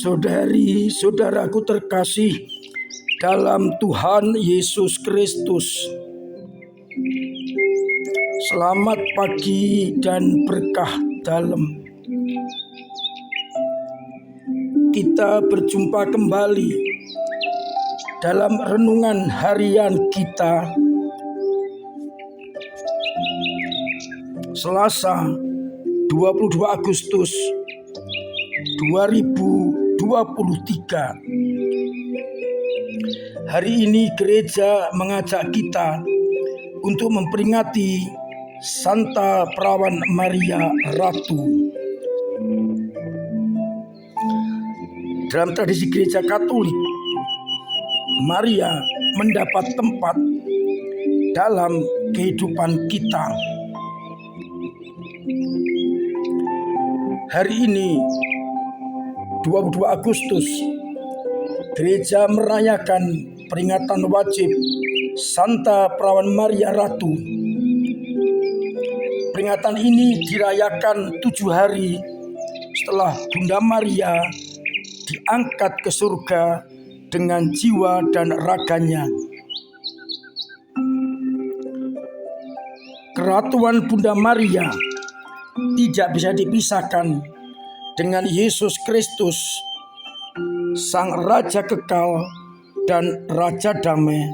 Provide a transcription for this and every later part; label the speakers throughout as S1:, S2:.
S1: Saudari-saudaraku terkasih dalam Tuhan Yesus Kristus, selamat pagi dan berkah dalam. Kita berjumpa kembali dalam renungan harian kita Selasa 22 Agustus 2023. Hari ini gereja mengajak kita untuk memperingati Santa Perawan Maria Ratu. Dalam tradisi gereja Katolik, Maria mendapat tempat dalam kehidupan kita. Hari ini 22 Agustus, gereja merayakan peringatan wajib Santa Perawan Maria Ratu. Peringatan ini dirayakan 7 hari setelah Bunda Maria diangkat ke surga dengan jiwa dan raganya. Keratuan Bunda Maria tidak bisa dipisahkan dengan Yesus Kristus, Sang Raja Kekal dan Raja Damai,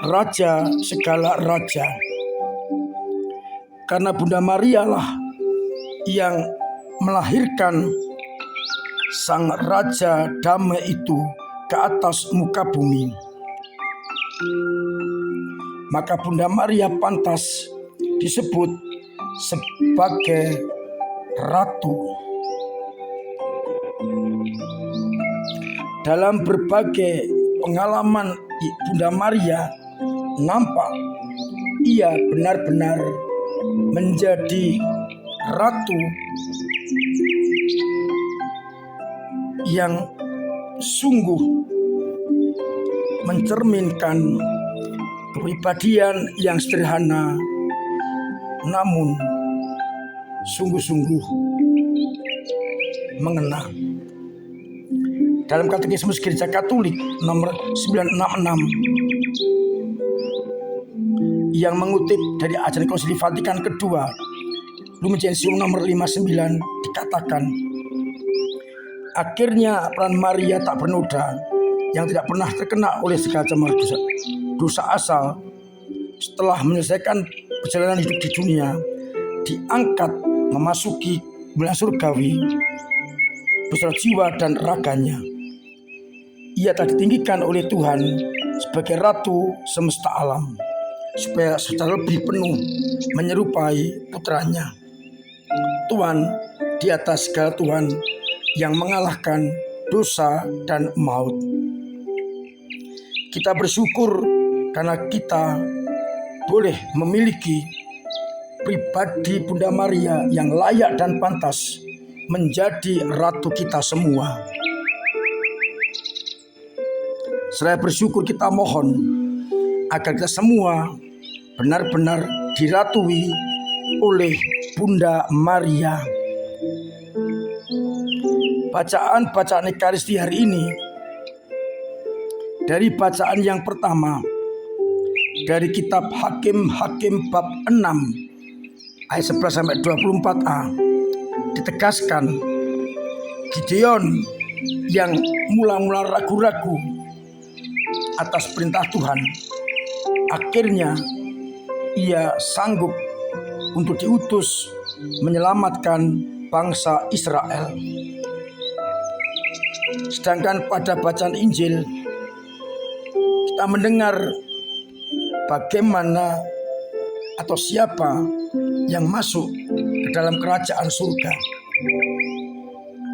S1: Raja segala raja. Karena Bunda Maria lah yang melahirkan Sang Raja Damai itu ke atas muka bumi, maka Bunda Maria pantas disebut sebagai Ratu. Dalam berbagai pengalaman Bunda Maria, nampak ia benar-benar menjadi ratu yang sungguh mencerminkan kepribadian yang sederhana, namun sungguh-sungguh mengena. Dalam Katekismus Gereja Katolik nomor 966 yang mengutip dari ajaran Konsili Vatikan kedua, Lumen Gentium nomor 59, dikatakan, akhirnya peran Maria tak bernoda yang tidak pernah terkena oleh segala macam dosa asal, setelah menyelesaikan perjalanan hidup di dunia, diangkat memasuki bulan surgawi beserta jiwa dan raganya. Ia telah ditinggikan oleh Tuhan sebagai Ratu semesta alam, supaya secara lebih penuh menyerupai putranya. Tuhan di atas segala Tuhan yang mengalahkan dosa dan maut. Kita bersyukur karena kita boleh memiliki pribadi Bunda Maria yang layak dan pantas menjadi ratu kita semua. Saya bersyukur, kita mohon agar kita semua benar-benar diratui oleh Bunda Maria. Bacaan Ekaristi hari ini dari bacaan yang pertama dari kitab Hakim-Hakim bab 6 ayat 11 sampai 24a, ditegaskan Gideon yang mula-mula ragu-ragu atas perintah Tuhan, akhirnya ia sanggup untuk diutus menyelamatkan bangsa Israel. Sedangkan pada bacaan Injil kita mendengar bagaimana atau siapa yang masuk ke dalam kerajaan surga.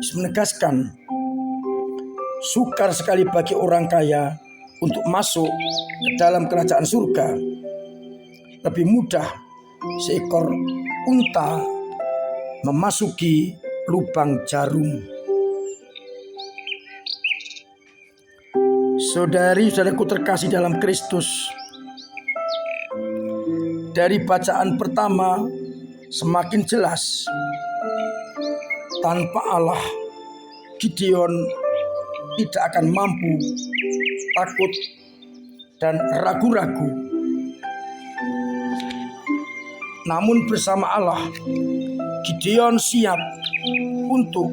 S1: Yesus menegaskan, sukar sekali bagi orang kaya untuk masuk ke dalam kerajaan surga. Lebih mudah seekor unta memasuki lubang jarum. Saudari-saudaraku terkasih dalam Kristus, dari bacaan pertama semakin jelas, tanpa Allah Gideon tidak akan mampu, takut dan ragu-ragu. Namun bersama Allah, Gideon siap untuk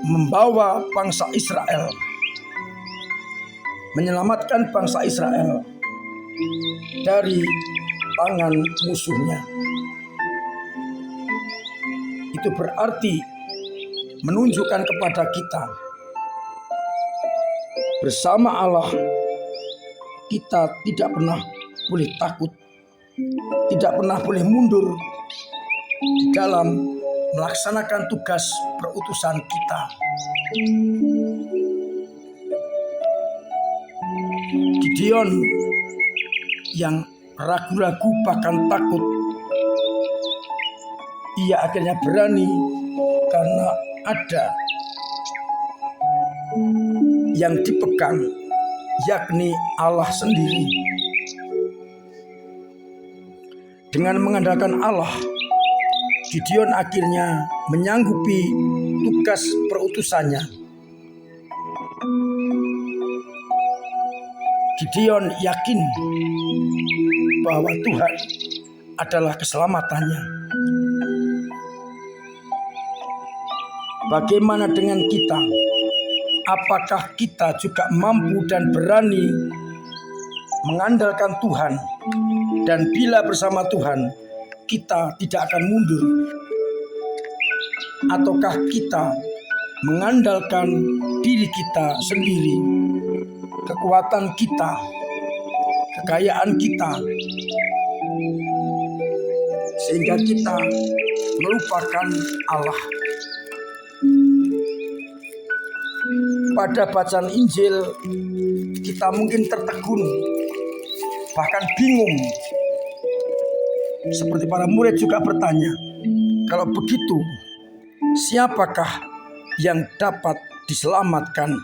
S1: membawa bangsa Israel, menyelamatkan bangsa Israel dari tangan musuhnya. Itu berarti menunjukkan kepada kita, bersama Allah kita tidak pernah boleh takut, tidak pernah boleh mundur di dalam melaksanakan tugas perutusan kita. Gideon yang ragu-ragu bahkan takut, ia akhirnya berani karena ada yang dipegang, yakni Allah sendiri. Dengan mengandalkan Allah, Gideon akhirnya menyanggupi tugas perutusannya. Gideon yakin bahwa Tuhan adalah keselamatannya. Bagaimana dengan kita? Apakah kita juga mampu dan berani mengandalkan Tuhan? Dan bila bersama Tuhan, kita tidak akan mundur? Ataukah kita mengandalkan diri kita sendiri, kekuatan kita, kekayaan kita, sehingga kita melupakan Allah? Pada bacaan Injil, kita mungkin tertegun, bahkan bingung. Seperti para murid juga bertanya, kalau begitu, siapakah yang dapat diselamatkan?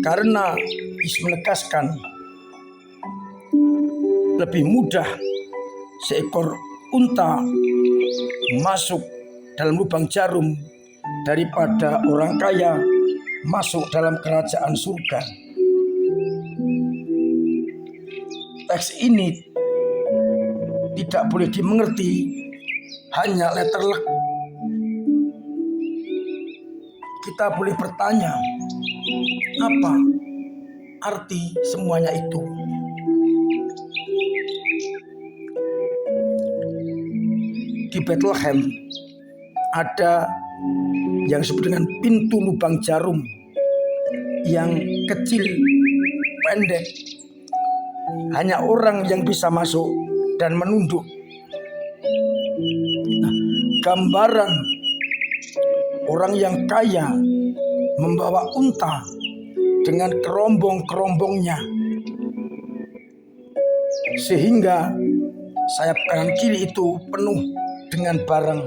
S1: Karena Yesus menegaskan, lebih mudah seekor unta masuk dalam lubang jarum daripada orang kaya masuk dalam kerajaan surga. Teks ini tidak boleh dimengerti hanya letterlek. Kita boleh bertanya, apa arti semuanya itu? Di Bethlehem ada yang disebut dengan pintu lubang jarum yang kecil, pendek. Hanya orang yang bisa masuk dan menunduk. Gambaran orang yang kaya membawa unta dengan kerombong-kerombongnya, sehingga sayap kanan kiri itu penuh dengan barang.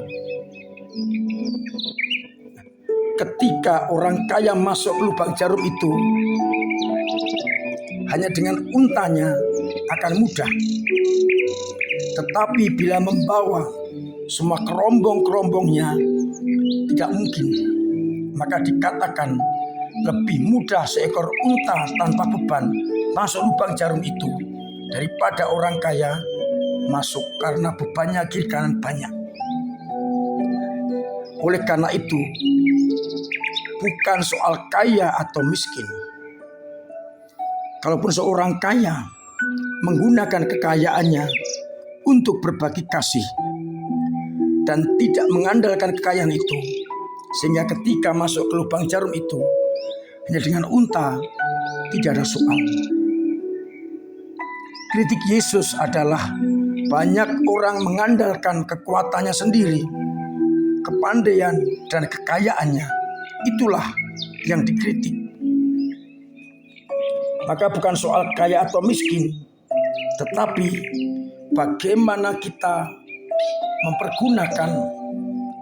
S1: Ketika orang kaya masuk ke lubang jarum itu, hanya dengan untanya akan mudah. Tetapi bila membawa semua kerombong-kerombongnya, tidak mungkin. Maka dikatakan lebih mudah seekor unta tanpa beban masuk lubang jarum itu daripada orang kaya masuk karena bebannya kiri kanan banyak. Oleh karena itu, bukan soal kaya atau miskin. Kalaupun seorang kaya menggunakan kekayaannya untuk berbagi kasih dan tidak mengandalkan kekayaan itu, sehingga ketika masuk ke lubang jarum itu hanya dengan unta, tidak ada soal. Kritik Yesus adalah banyak orang mengandalkan kekuatannya sendiri, kepandaian dan kekayaannya. Itulah yang dikritik. Maka bukan soal kaya atau miskin, tetapi bagaimana kita mempergunakan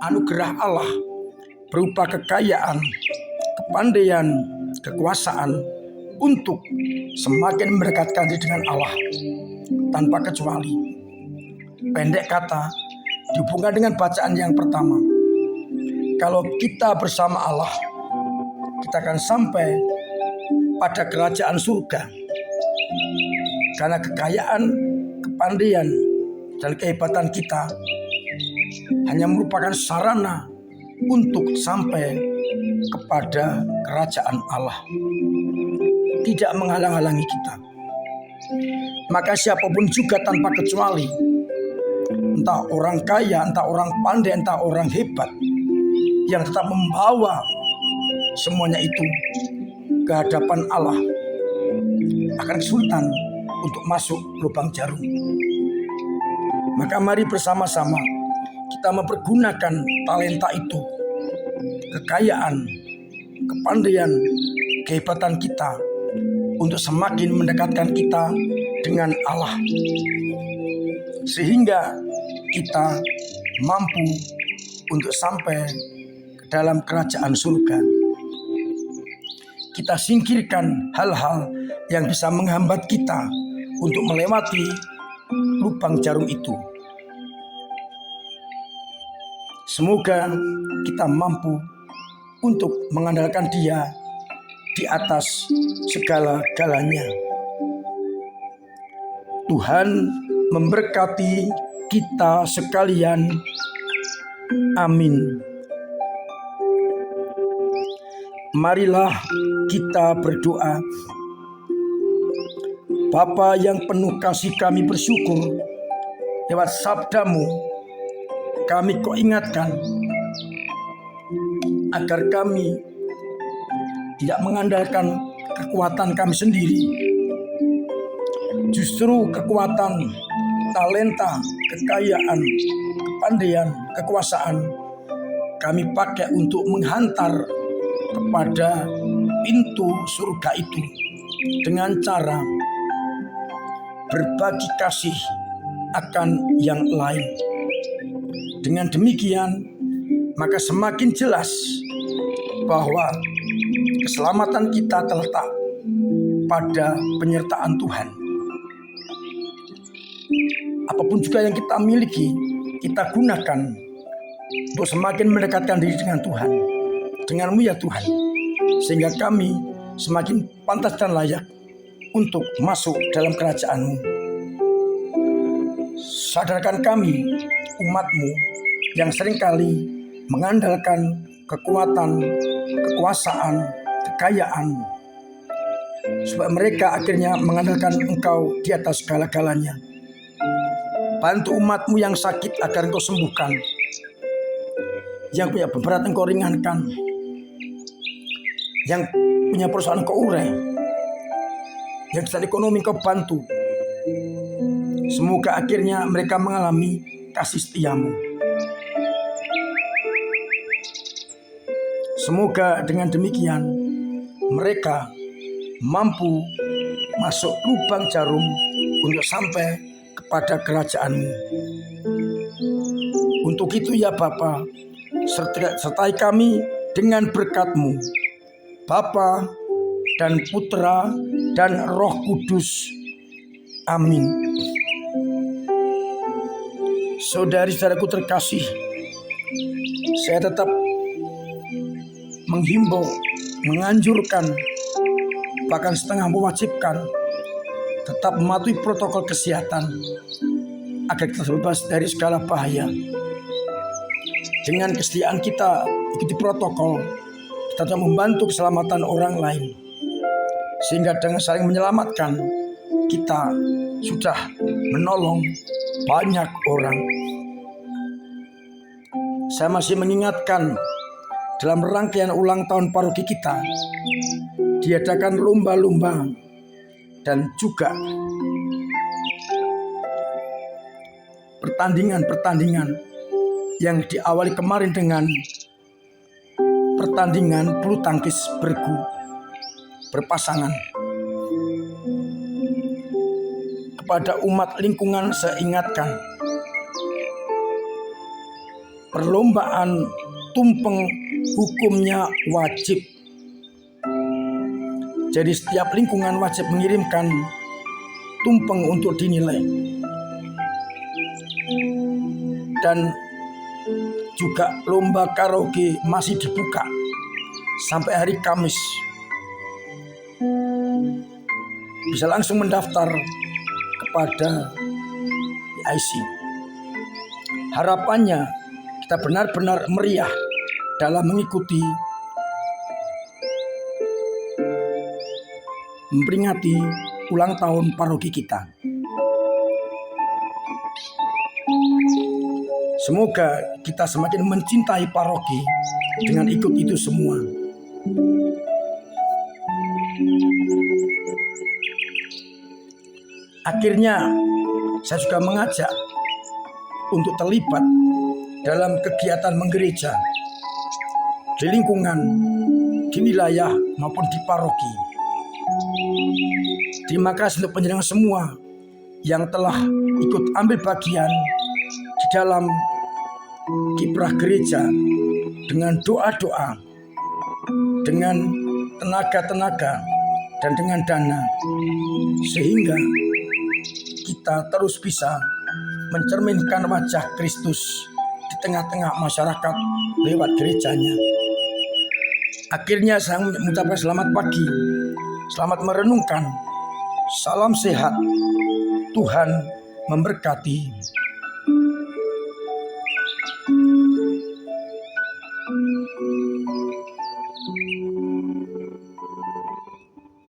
S1: anugerah Allah berupa kekayaan, kepandaian, kekuasaan untuk semakin mendekatkan diri dengan Allah tanpa kecuali. Pendek kata, dihubungkan dengan bacaan yang pertama. Kalau kita bersama Allah, kita akan sampai pada kerajaan surga. Karena kekayaan, kepandaian, dan kehebatan kita hanya merupakan sarana untuk sampai kepada kerajaan Allah. Tidak menghalang-halangi kita. Maka siapapun juga tanpa kecuali, entah orang kaya, entah orang pandai, entah orang hebat, yang tetap membawa semuanya itu ke hadapan Allah, akan kesulitan untuk masuk lubang jarum. Maka mari bersama-sama kita mempergunakan talenta itu, kekayaan, kepandaian, kehebatan kita untuk semakin mendekatkan kita dengan Allah, sehingga kita mampu untuk sampai ke dalam kerajaan surga. Kita singkirkan hal-hal yang bisa menghambat kita untuk melewati lubang jarum itu. Semoga kita mampu untuk mengandalkan Dia di atas segala-galanya. Tuhan memberkati kita sekalian. Amin. Marilah kita berdoa. Bapa yang penuh kasih, kami bersyukur lewat sabda-Mu kami kau ingatkan agar kami tidak mengandalkan kekuatan kami sendiri. Justru kekuatan, talenta, kekayaan, kepandaian, kekuasaan kami pakai untuk menghantar kepada pintu surga itu dengan cara berbagi kasih akan yang lain. Dengan demikian, maka semakin jelas bahwa keselamatan kita terletak pada penyertaan Tuhan. Apapun juga yang kita miliki, kita gunakan untuk semakin mendekatkan diri dengan Tuhan, dengan-Mu ya Tuhan, sehingga kami semakin pantas dan layak untuk masuk dalam kerajaan-Mu. Sadarkan kami, umat-Mu, yang seringkali mengandalkan kekuatan, kekuasaan, kekayaan, supaya mereka akhirnya mengandalkan Engkau di atas segala-galanya. Bantu umat-Mu yang sakit agar Engkau sembuhkan, yang punya beban Engkau ringankan, yang punya persoalan Engkau urai, yang secara ekonomi Engkau bantu. Semoga akhirnya mereka mengalami kasih setia-Mu. Semoga dengan demikian mereka mampu masuk lubang jarum untuk sampai kepada kerajaan-Mu. Untuk itu ya Bapa, sertai kami dengan berkat-Mu, Bapa dan Putra dan Roh Kudus. Amin. Saudari-saudaraku terkasih, saya tetap menghimbau, menganjurkan, bahkan setengah mewajibkan tetap mematuhi protokol kesehatan agar kita terbebas dari segala bahaya. Dengan kesetiaan kita ikuti protokol, kita telah membantu keselamatan orang lain, sehingga dengan saling menyelamatkan kita sudah menolong banyak orang. Saya masih mengingatkan, dalam rangkaian ulang tahun paroki kita diadakan lomba-lomba dan juga pertandingan-pertandingan yang diawali kemarin dengan pertandingan bulu tangkis bergu berpasangan. Kepada umat lingkungan saya ingatkan, perlombaan tumpeng hukumnya wajib. Jadi setiap lingkungan wajib mengirimkan tumpeng untuk dinilai. Dan juga lomba karaoke masih dibuka sampai hari Kamis. Bisa langsung mendaftar kepada PIC. Harapannya kita benar-benar meriah dalam mengikuti memperingati ulang tahun paroki kita. Semoga kita semakin mencintai paroki dengan ikut itu semua. Akhirnya saya juga mengajak untuk terlibat dalam kegiatan menggereja di lingkungan, di wilayah maupun di paroki. Terima kasih untuk penjenengan semua yang telah ikut ambil bagian di dalam kiprah gereja dengan doa-doa, dengan tenaga-tenaga, dan dengan dana, sehingga kita terus bisa mencerminkan wajah Kristus di tengah-tengah masyarakat lewat gerejanya. Akhirnya saya mengucapkan selamat pagi, selamat merenungkan, salam sehat, Tuhan memberkati.